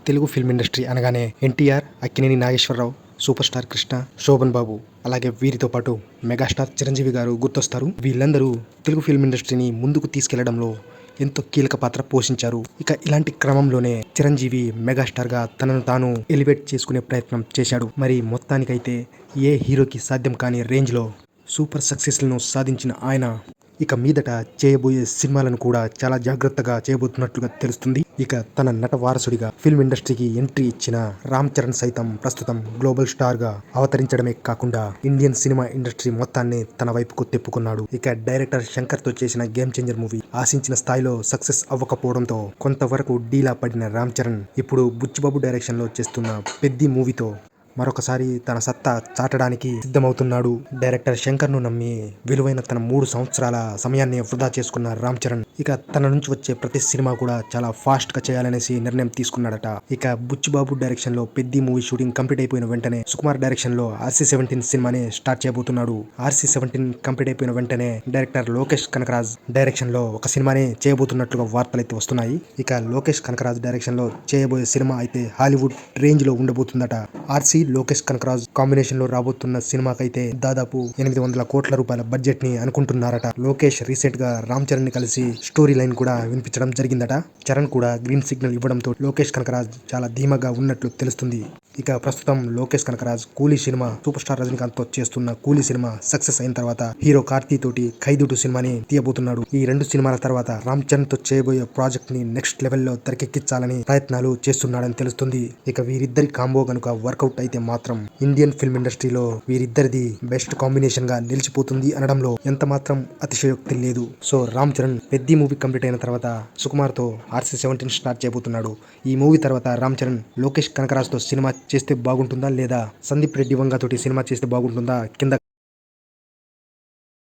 Telugu film industry అనగానే NTR, Akkineni Nageswararao, super star Krishna, Shobhan బాబు, అలాగే వీరితో పాటు మెగాస్టార్ చిరంజీవి గారు గుర్తొస్తారు. వీళ్ళందరూ తెలుగు ఫిల్మ్ ఇండస్ట్రీని ముందుకు తీసుకెళ్లడంలో ఎంతో కీలక పాత్ర పోషించారు. ఇక ఇలాంటి క్రమంలోనే చిరంజీవి మెగాస్టార్ గా తనను తాను ఎలివేట్ చేసుకునే ప్రయత్నం చేశాడు. మరి మొత్తానికైతే ఏ హీరోకి సాధ్యం కాని రేంజ్ లో సూపర్ సక్సెస్ లను సాధించిన ఆయన ఇక మీదట చేయబోయే సినిమాలను కూడా చాలా జాగ్రత్తగా చేయబోతున్నట్లుగా తెలుస్తుంది. ఇక తన నట వారసుడిగా ఫిల్మ్ ఇండస్ట్రీకి ఎంట్రీ ఇచ్చిన రామ్ చరణ్ సైతం ప్రస్తుతం గ్లోబల్ స్టార్ గా అవతరించడమే కాకుండా ఇండియన్ సినిమా ఇండస్ట్రీ మొత్తాన్ని తన వైపుకు తిప్పుకున్నాడు. ఇక డైరెక్టర్ శంకర్ తో చేసిన గేమ్ చేంజర్ మూవీ ఆశించిన స్థాయిలో సక్సెస్ అవ్వకపోవడంతో కొంతవరకు డీలా పడిన రామ్ చరణ్ ఇప్పుడు బుచ్చిబాబు డైరెక్షన్ లో చేస్తున్న పెద్ది మూవీతో మరొకసారి తన సత్తా చాటడానికి సిద్ధమవుతున్నాడు. డైరెక్టర్ శంకర్ ను నమ్మి విలువైన తన 3 సంవత్సరాల సమయాన్ని వృధా చేసుకున్న రామ్ చరణ్ ఇక తన నుంచి వచ్చే ప్రతి సినిమా కూడా చాలా ఫాస్ట్ గా చేయాలనేసి నిర్ణయం తీసుకున్నాడట. ఇక బుచ్చిబాబు డైరెక్షన్ లో పెద్ది మూవీ షూటింగ్ కంప్లీట్ అయిపోయిన వెంటనే సుకుమార్ డైరెక్షన్ లో RC-17 సినిమాని స్టార్ట్ చేయబోతున్నాడు. RC-17 కంప్లీట్ అయిపోయిన వెంటనే డైరెక్టర్ లోకేష్ కనకరాజ్ డైరెక్షన్ లో ఒక సినిమాని చేయబోతున్నట్లుగా వార్తలు అయితే వస్తున్నాయి. ఇక లోకేష్ కనకరాజ్ డైరెక్షన్ లో చేయబోయే సినిమా అయితే హాలీవుడ్ రేంజ్ లో ఉండబోతుందట. RC లోకేష్ కనకరాజ్ కాంబినేషన్ లో రాబోతున్న సినిమాకైతే దాదాపు 800 కోట్ల రూపాయల బడ్జెట్ ని అనుకుంటున్నారట. లోకేష్ రీసెంట్ గా రామ్ చరణ్ ని కలిసి స్టోరీ లైన్ కూడా వినిపించడం జరిగిందట. చరణ్ కూడా గ్రీన్ సిగ్నల్ ఇవ్వడంతో లోకేష్ కనకరాజ్ చాలా ధీమాగా ఉన్నట్లు తెలుస్తుంది. ఇక ప్రస్తుతం లోకేష్ కనకరాజ్ కూలీ సినిమా సూపర్ స్టార్ రజనీకాంత్ తో చేస్తున్న కూలీ సినిమా సక్సెస్ అయిన తర్వాత హీరో కార్తీ తోటి ఖైదీ 2 సినిమాని తీయబోతున్నాడు. ఈ 2 సినిమాల తర్వాత రామ్ చరణ్ తో చేయబోయే ప్రాజెక్ట్ ని నెక్స్ట్ లెవెల్ లో తెరకెక్కించాలని ప్రయత్నాలు చేస్తున్నాడని తెలుస్తుంది. ఇక వీరిద్దరి కాంబో గనుక వర్కౌట్ అయితే మాత్రం ఇండియన్ ఫిల్మ్ ఇండస్ట్రీలో వీరిద్దరిది బెస్ట్ కాంబినేషన్ గా నిలిచిపోతుంది అనడంలో ఎంత మాత్రం అతిశయోక్తి లేదు. So Ram Charan Peddi movie complete అయిన తర్వాత సుకుమార్ తో RC-17 స్టార్ట్ చేయబోతున్నాడు. ఈ మూవీ తర్వాత రామ్ చరణ్ లోకేష్ కనకరాజ్ తో సినిమా చేస్తే బాగుంటుందా లేదా సందీప్ రెడ్డి వంగ తోటి సినిమా చేస్తే బాగుంటుందా కింద